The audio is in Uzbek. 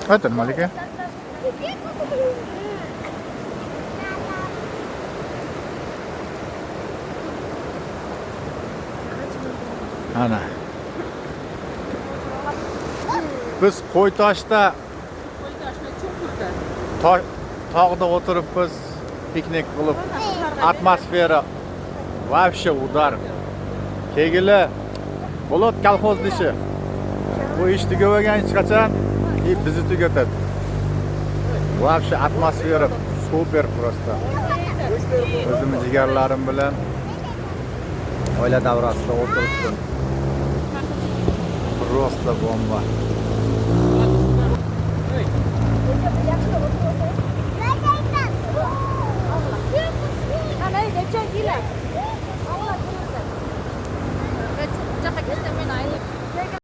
Ötün Malika. Ana. Biz Qo'ytoshda tog'da o'tiribmiz, piknik qilib, atmosfera вообще udar. Kegili Bulut kolxoz ishi. Bu ish tugagan hech qachon bizni tugatadi. Вообще atmosfera super просто. O'zim jigarlarim bilan oila davrasida o'tiribdim. Просто bomba. Đây để chơi đi lại.